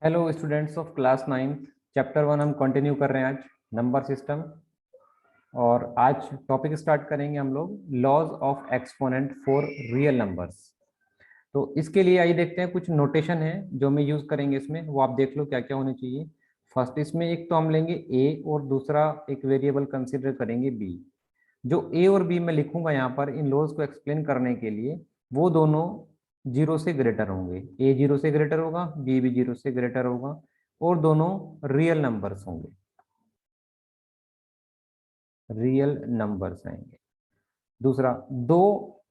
Hello students of class 9th chapter 1 हम continue कर रहे हैं आज नंबर सिस्टम। और आज टॉपिक स्टार्ट करेंगे हम लोग laws of exponent for real numbers. तो इसके लिए आइए देखते हैं, कुछ नोटेशन है जो मैं यूज करेंगे इसमें, वो आप देख लो क्या क्या होने चाहिए। फर्स्ट इसमें एक तो हम लेंगे ए और दूसरा एक वेरिएबल कंसिडर करेंगे बी। जो ए और बी मैं लिखूंगा यहाँ पर इन लॉज को एक्सप्लेन करने के लिए, वो दोनों जीरो से ग्रेटर होंगे। ए जीरो से ग्रेटर होगा, बी भी जीरो से ग्रेटर होगा, और दोनों रियल नंबर्स होंगे, रियल नंबर्स आएंगे। दूसरा, दो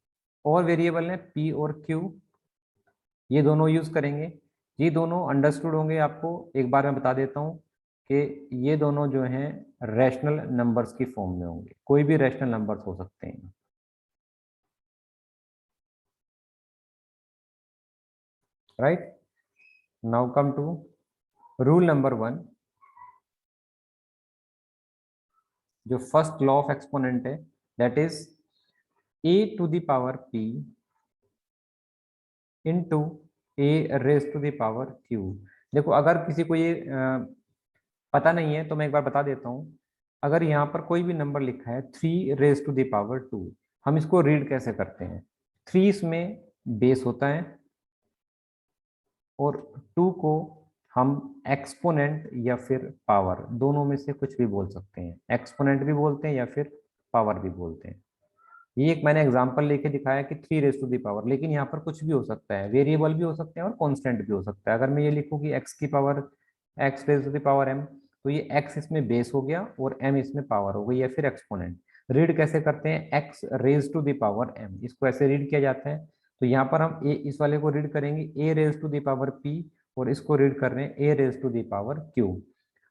और वेरिएबल हैं पी और क्यू, ये दोनों यूज करेंगे। ये दोनों अंडरस्टूड होंगे आपको, एक बार मैं बता देता हूँ कि ये दोनों जो हैं रैशनल नंबर्स की फॉर्म में होंगे, कोई भी रैशनल नंबर्स हो सकते हैं। Right, now come to rule number 1। जो फर्स्ट लॉ ऑफ एक्सपोनेंट है, that is a to the power p into a raise to the power q. देखो, अगर किसी को ये पता नहीं है तो मैं एक बार बता देता हूँ। अगर यहाँ पर कोई भी नंबर लिखा है 3 रेज टू द पावर 2, हम इसको रीड कैसे करते हैं? 3 इसमें बेस होता है और 2 को हम एक्सपोनेंट या फिर पावर, दोनों में से कुछ भी बोल सकते हैं। एक्सपोनेंट भी बोलते हैं या फिर पावर भी बोलते हैं। ये एक मैंने एग्जांपल लेके दिखाया कि 3 रेज टू दी पावर, लेकिन यहाँ पर कुछ भी हो सकता है, वेरिएबल भी हो सकते हैं और कांस्टेंट भी हो सकता है। अगर मैं ये लिखूँ कि एक्स की power x raise to the power m, तो ये x इसमें बेस हो गया और m इसमें पावर हो गई या फिर एक्सपोनेंट। रीड कैसे करते हैं? x raise to the power m, इसको ऐसे रीड किया जाता है। तो यहाँ पर हम इस वाले को रीड करेंगे a raise to the power p, और इसको रीड कर रहे हैं a raise to the power q।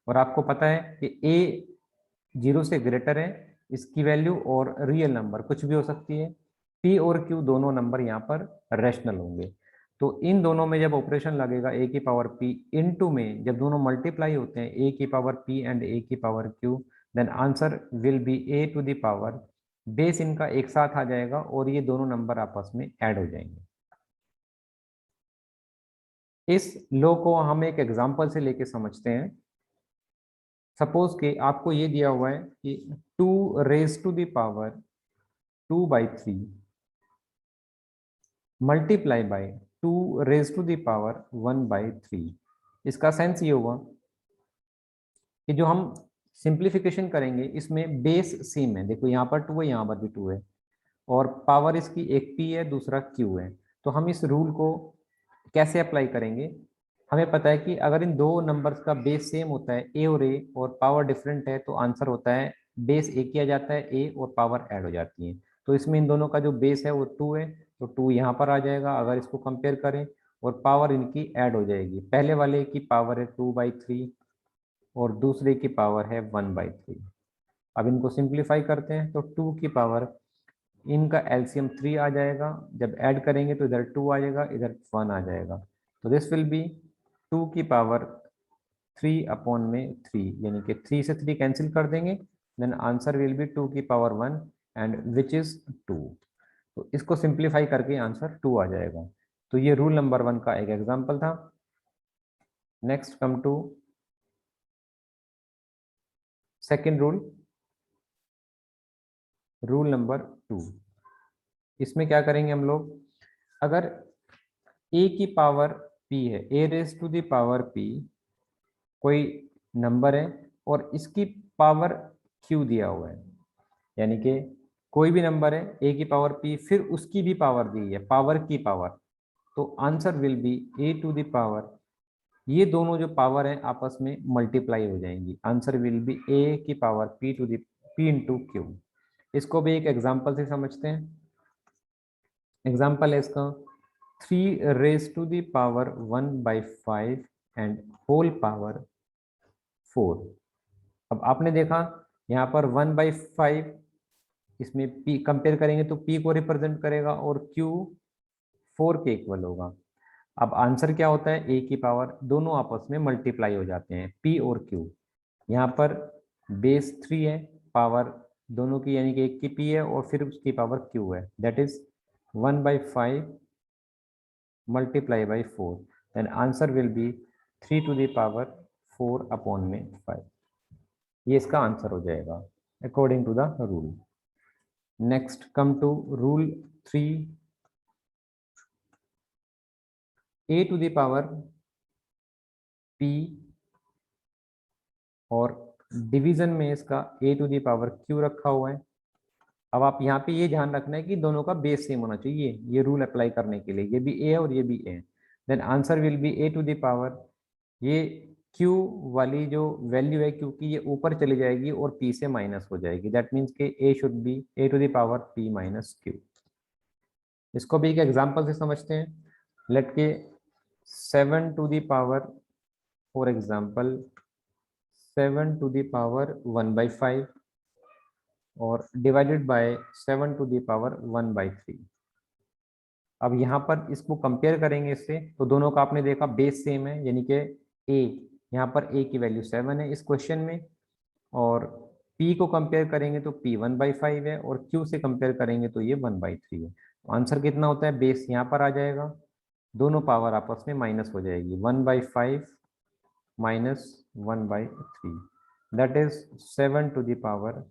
और आपको पता है कि a जीरो से ग्रेटर है इसकी वैल्यू, और रियल नंबर कुछ भी हो सकती है। पी और क्यू दोनों नंबर यहाँ पर रैशनल होंगे। तो इन दोनों में जब ऑपरेशन लगेगा ए की पावर पी इनटू में, जब दोनों मल्टीप्लाई होते हैं ए की पावर पी एंड ए की power q, then answer will be a to the power, base इनका एक साथ आ जाएगा और ये दोनों नंबर आपस में ऐड हो जाएंगे। इस लॉ को हम एक एग्जांपल से लेके समझते हैं। सपोज कि आपको ये दिया हुआ है कि 2 raise to the power 2/3 multiply by 2 raise to the power 1/3। इसका सेंस ये हुआ कि जो हम सिंप्लीफिकेशन करेंगे इसमें बेस सेम है। देखो, यहाँ पर 2 है, यहाँ पर भी 2 है, और पावर इसकी एक पी है दूसरा क्यू है। तो हम इस रूल को कैसे अप्लाई करेंगे? हमें पता है कि अगर इन दो नंबर्स का बेस सेम होता है ए और ए, और पावर डिफरेंट है, तो आंसर होता है बेस ए किया जाता है ए और पावर ऐड हो जाती है। तो इसमें इन दोनों का जो बेस है वो 2 है, तो 2 यहाँ पर आ जाएगा अगर इसको कंपेयर करें, और पावर इनकी ऐड हो जाएगी। पहले वाले की पावर है 2/3 और दूसरे की पावर है 1/3। अब इनको सिंप्लीफाई करते हैं तो 2 की पावर, इनका एलसीएम 3 आ जाएगा, जब ऐड करेंगे तो इधर 2 आ जाएगा इधर 1 आ जाएगा। तो दिस विल बी 2 की पावर 3/3, यानी कि 3 से 3 कैंसिल कर देंगे, देन आंसर विल बी 2 की पावर 1 एंड विच इज 2। तो इसको सिंप्लीफाई करके आंसर 2 आ जाएगा। तो ये रूल नंबर 1 का एक एग्जांपल था। Next come to second rule, rule number 2। इसमें क्या करेंगे हम लोग? अगर ए की पावर पी है, a raise to the power p कोई नंबर है और इसकी पावर क्यू दिया हुआ है, यानी कि कोई भी नंबर है ए की पावर पी फिर उसकी भी पावर दी है, पावर की पावर, तो answer will be a to the power, ये दोनों जो पावर है आपस में मल्टीप्लाई हो जाएंगी। आंसर विल बी ए की power p to the p into q. इसको भी एक एग्जांपल से समझते हैं। एग्जांपल है इसका 3 raise to the power 1/5 and whole power 4। अब आपने देखा यहाँ पर 1/5, इसमें p कंपेयर करेंगे तो p को रिप्रेजेंट करेगा और q 4 के इक्वल होगा। अब आंसर क्या होता है? a की पावर, दोनों आपस में मल्टीप्लाई हो जाते हैं p और q। यहाँ पर बेस 3 है, पावर दोनों की यानी कि एक की p है और फिर उसकी पावर q है, that is 1/5 multiply by 4, then answer will be 3⁴/5, ये इसका आंसर हो जाएगा according to the rule. Next come to rule 3, a⁴p और डिवीजन में इसका a⁴ रखा हुआ है। अब आप यहाँ पे ये ध्यान रखना है कि दोनों का बेस सेम होना चाहिए, ये रूल अप्लाई करने के लिए, ये भी a है और ये भी a है। Then answer will B a⁴, ये q वाली जो वैल्यू है क्योंकि ये ऊपर चली जाएगी और p से माइनस हो जाएगी, दैट मीन्स के a should be a⁴p - q। इसको भी एक एग्जांपल से समझते हैं। लेट के 7⁴, फॉर एग्जांपल 7⁴1/5 और डिवाइडेड बाय 7⁴1/3। अब यहाँ पर इसको कंपेयर करेंगे इससे, तो दोनों का आपने देखा बेस सेम है, यानी कि a, यहाँ पर a की वैल्यू 7 है इस क्वेश्चन में, और p को कंपेयर करेंगे तो p 1/5 है और q से कंपेयर करेंगे तो ये 1/3 है। आंसर कितना होता है, बेस यहाँ पर आ जाएगा, दोनों पावर आपस में माइनस हो जाएगी, 1/5 - 1/3, दैट इज 7⁴।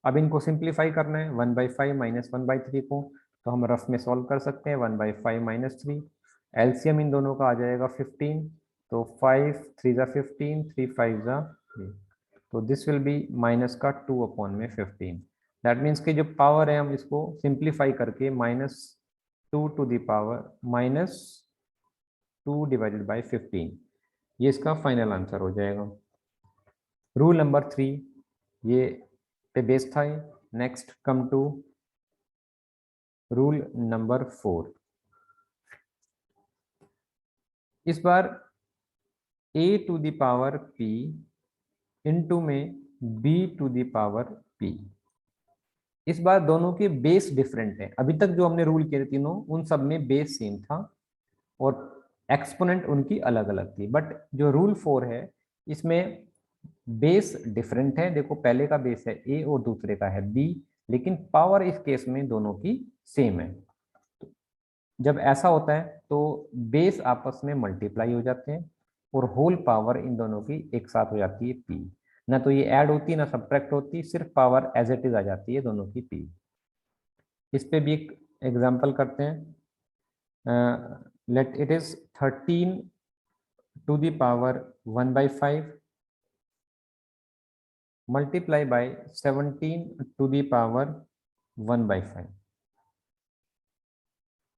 अब इनको सिंप्लीफाई करना है, 1/5 - 1/3 को, तो हम रफ में सॉल्व कर सकते हैं। 1/5 - 3, एलसीएम इन दोनों का आ जाएगा 15, तो 5 3 = 15, 3 5 = 3, तो दिस विल बी माइनस का 2/15। दैट मीन्स कि जो पावर है हम इसको सिंप्लीफाई करके -2⁻⁻2/15, ये इसका फाइनल आंसर हो जाएगा। रूल नंबर 3 ये पे बेस्ड था। Next come to rule number 4। इस बार a⁴p इंटू में b⁴p। इस बार दोनों के बेस डिफरेंट हैं। अभी तक जो हमने रूल किए थे तीनों, उन सब में बेस सेम था और एक्सपोनेंट उनकी अलग अलग थी, बट जो रूल 4 है इसमें बेस डिफरेंट है। देखो पहले का बेस है a और दूसरे का है b, लेकिन पावर इस केस में दोनों की सेम है। तो जब ऐसा होता है तो बेस आपस में मल्टीप्लाई हो जाते हैं और होल पावर इन दोनों की एक साथ हो जाती है p। ना तो ये ऐड होती ना सब्ट्रैक्ट होती, सिर्फ पावर एज इट इज आ जाती है दोनों की p। इस पे भी एक एग्जांपल करते हैं। Let it is 13⁴1/5 multiply by 17⁴1/5।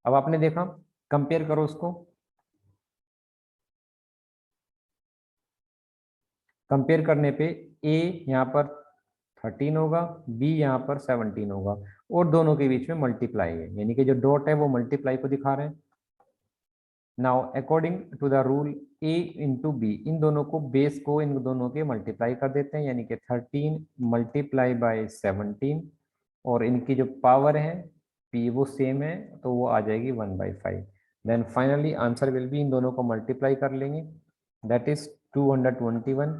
अब आपने देखा, कंपेयर करो उसको, कंपेयर करने पे a यहाँ पर 13 होगा, b यहाँ पर 17 होगा और दोनों के बीच में मल्टीप्लाई है, यानी कि जो डॉट है वो मल्टीप्लाई को दिखा रहे हैं। Now according to the rule a into B, इन दोनों को बेस को इन दोनों के मल्टीप्लाई कर देते हैं, यानी कि 13 × 17 और इनकी जो पावर है p वो सेम है तो वो आ जाएगी 1/5। Then finally answer will be, इन दोनों को मल्टीप्लाई कर लेंगे, दैट इज 221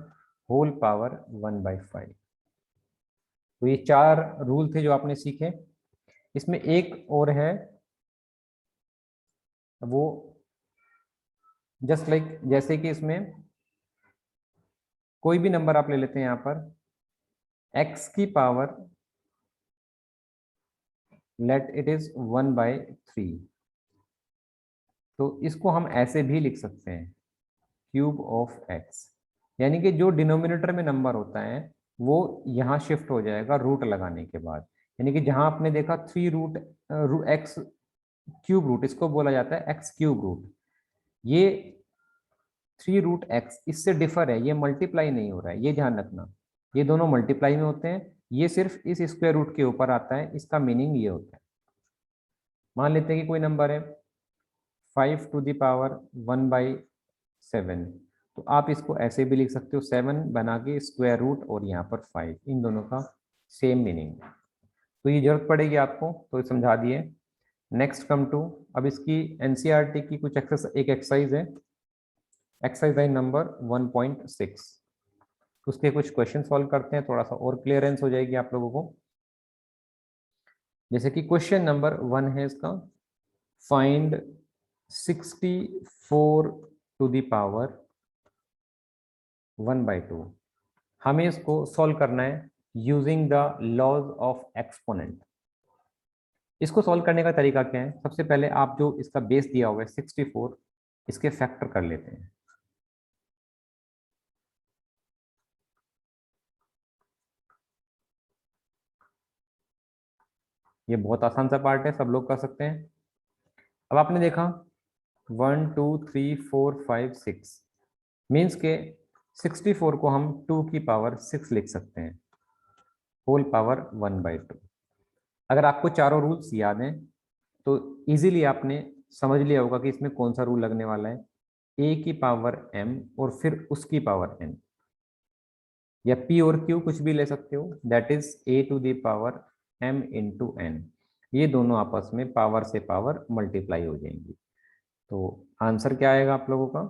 होल पावर 1/5। तो ये 4 रूल थे जो आपने सीखे। इसमें एक और है, वो जस्ट लाइक जैसे कि इसमें कोई भी नंबर आप ले लेते हैं, यहाँ पर x की पावर लेट इट इज 1/3, तो इसको हम ऐसे भी लिख सकते हैं क्यूब ऑफ x, यानी कि जो डिनोमिनेटर में नंबर होता है वो यहाँ शिफ्ट हो जाएगा रूट लगाने के बाद, यानी कि जहां आपने देखा 3√x क्यूब रूट, इसको बोला जाता है x क्यूब रूट। ये 3√x इससे डिफर है, ये मल्टीप्लाई नहीं हो रहा है, ये ध्यान रखना, ये दोनों मल्टीप्लाई में होते हैं, ये सिर्फ इस स्क्वायर रूट के ऊपर आता है, इसका मीनिंग ये होता है। मान लेते हैं कि कोई नंबर है 5⁴1/7, तो आप इसको ऐसे भी लिख सकते हो, 7 बना के स्क्वायर रूट और यहाँ पर 5, इन दोनों का सेम मीनिंग। तो ये जरूरत पड़ेगी आपको, तो समझा दिए। नेक्स्ट कम टू, अब इसकी एनसीईआरटी की कुछ एक एक्सरसाइज है, एक्सरसाइज नंबर 1.6, उसके कुछ क्वेश्चन सॉल्व करते हैं, थोड़ा सा और क्लियरेंस हो जाएगी आप लोगों को। जैसे कि क्वेश्चन नंबर 1 है इसका, फाइंड 64 टू द पावर 1/2। हमें इसको सॉल्व करना है using the laws of exponent. इसको सॉल्व करने का तरीका क्या है? सबसे पहले आप जो इसका बेस दिया हुआ है 64, इसके फैक्टर कर लेते हैं। ये बहुत आसान सा पार्ट है, सब लोग कर सकते हैं। अब आपने देखा 1 2 3 4 5 6 मीन्स के 64 को हम 2 की पावर 6 लिख सकते हैं, होल पावर 1/2। अगर आपको चारों रूल्स याद हैं तो इजीली आपने समझ लिया होगा कि इसमें कौन सा रूल लगने वाला है। ए की पावर m और फिर उसकी पावर n, या p और q कुछ भी ले सकते हो, that is a to the power m into n। ये दोनों आपस में पावर से पावर मल्टीप्लाई हो जाएंगी। तो आंसर क्या आएगा आप लोगों का?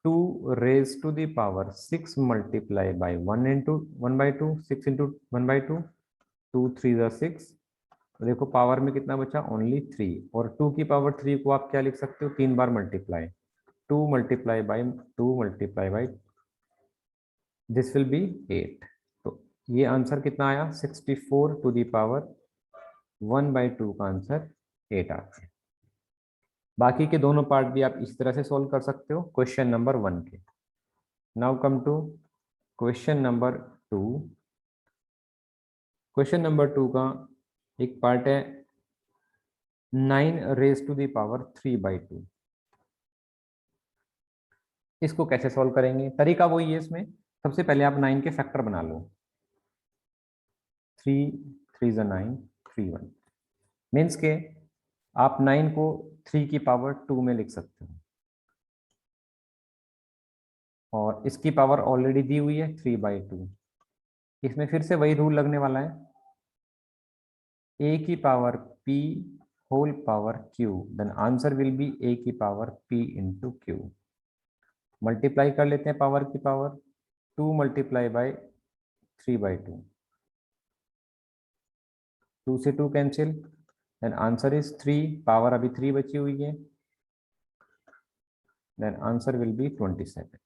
2 raise to the power 6 multiply by 1 into 1/2, 6 into 1/2, 2 3 ज़ा 6। तो देखो पावर में कितना बचा? ओनली 3। और 2 की पावर 3 को आप क्या लिख सकते हो? 3 बार multiply, 2 multiply by 2 multiply by, this will be 8। तो ये आंसर कितना आया? 64 टू द पावर 1/2 का आंसर 8 आ गया। बाकी के दोनों पार्ट भी आप इस तरह से सॉल्व कर सकते हो क्वेश्चन नंबर 1 के। Now come to question number 2। Question number 2 का एक पार्ट है 9 रेज टू द पावर 3/2। इसको कैसे सॉल्व करेंगे? तरीका वही है इसमें। सबसे पहले आप 9 के फैक्टर बना लो। 3 3 ज़ा 9, 3 1 मीन्स के आप 9 को 3 की पावर 2 में लिख सकते हो, और इसकी पावर ऑलरेडी दी हुई है 3/2। इसमें फिर से वही रूल लगने वाला है, a की power p whole power q, then answer will be a की power p into q. Multiply कर लेते हैं पावर की पावर, 2 मल्टीप्लाई बाई 3/2, 2 से 2 cancel, then answer is 3, power अभी 3 बची हुई है, देन आंसर विल बी 27।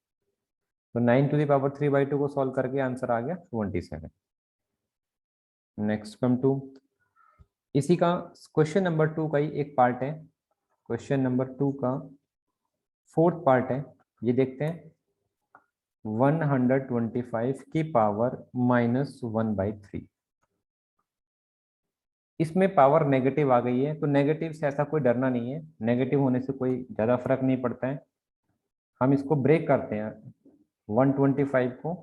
तो 9 टू द पावर 3/2 को सॉल्व करके आंसर आ गया 27। नेक्स्ट कम टू इसी का क्वेश्चन नंबर 2 का ही एक पार्ट है। क्वेश्चन नंबर 2 का फोर्थ पार्ट है, ये देखते हैं। 125 की पावर -1/3। इसमें पावर नेगेटिव आ गई है, तो नेगेटिव से ऐसा कोई डरना नहीं है, नेगेटिव होने से कोई ज़्यादा फर्क नहीं पड़ता है। हम इसको ब्रेक करते हैं 125 को।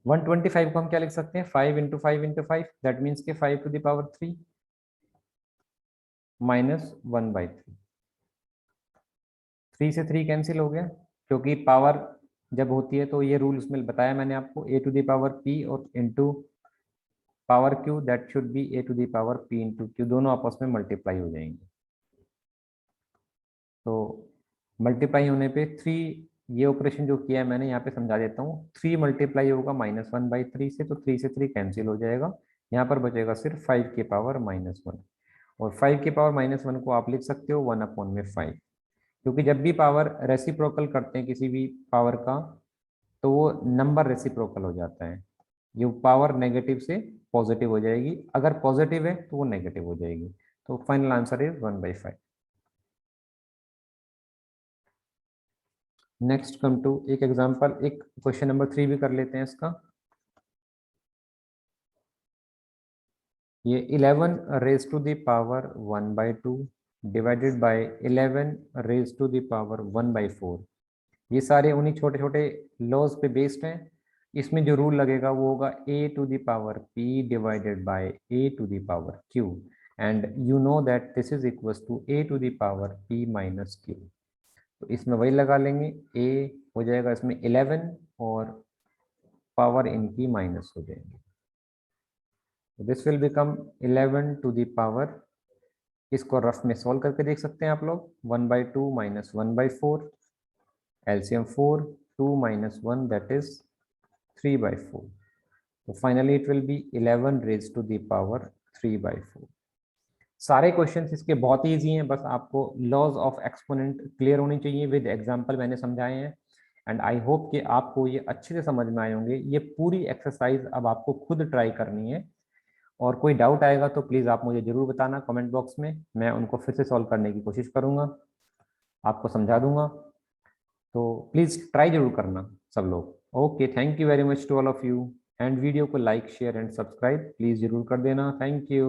125 को हम क्या लिख सकते हैं? 5 इंटू 5 इंटू 5, दैट मीन्स के 5 टू द पावर 3 -1/3। 3 से 3 कैंसिल हो गया, क्योंकि पावर जब होती है तो ये रूल उसमें बताया मैंने आपको, a to the power p और into power q, that should be a to the power p into q, दोनों आपस में मल्टीप्लाई हो जाएंगे। तो मल्टीप्लाई होने पे 3, ये ऑपरेशन जो किया है मैंने यहाँ पे समझा देता हूँ। 3 मल्टीप्लाई होगा -1/3 से, तो 3 से 3 कैंसिल हो जाएगा, यहाँ पर बचेगा सिर्फ 5 की पावर -1। और 5 की पावर -1 को आप लिख सकते हो 1/5, क्योंकि जब भी पावर रेसिप्रोकल करते हैं किसी भी पावर का, तो वो नंबर रेसिप्रोकल हो जाता है। ये पावर नेगेटिव से पॉजिटिव हो जाएगी, अगर पॉजिटिव है तो वो नेगेटिव हो जाएगी। तो final answer is 1/5। Next come to एक एग्जांपल, एक क्वेश्चन नंबर 3 भी कर लेते हैं इसका। ये 11 raise to the power 1/2 divided by 11 raise to the power 1/4। ये सारे उन्हीं छोटे छोटे लॉज पे बेस्ड हैं। इसमें जो रूल लगेगा वो होगा a to the power p divided by a to the power q, and you know that this is equal to a to the power p minus q। तो इसमें वही लगा लेंगे, a हो जाएगा इसमें 11 और पावर इनकी माइनस हो जाएंगे। This will become 11 to the power, इसको रफ में सॉल्व करके देख सकते हैं आप लोग। 1/2 माइनस 1/4, एलसीएम 4, 2 - 1 दैट इज 3/4। तो finally it will be 11 raise to the power 3/4। सारे क्वेश्चंस इसके बहुत ही ईजी हैं, बस आपको लॉज ऑफ एक्सपोनेंट क्लियर होनी चाहिए, विद एग्जांपल मैंने समझाए हैं। एंड आई होप कि आपको ये अच्छे से समझ में आए होंगे। ये पूरी एक्सरसाइज अब आपको खुद ट्राई करनी है, और कोई डाउट आएगा तो प्लीज़ आप मुझे ज़रूर बताना कमेंट बॉक्स में, मैं उनको फिर से सॉल्व करने की कोशिश करूँगा, आपको समझा दूंगा। तो प्लीज़ ट्राई जरूर करना सब लोग। Okay, thank you very much to all of you, and video को like share and subscribe please जरूर कर देना। Thank you.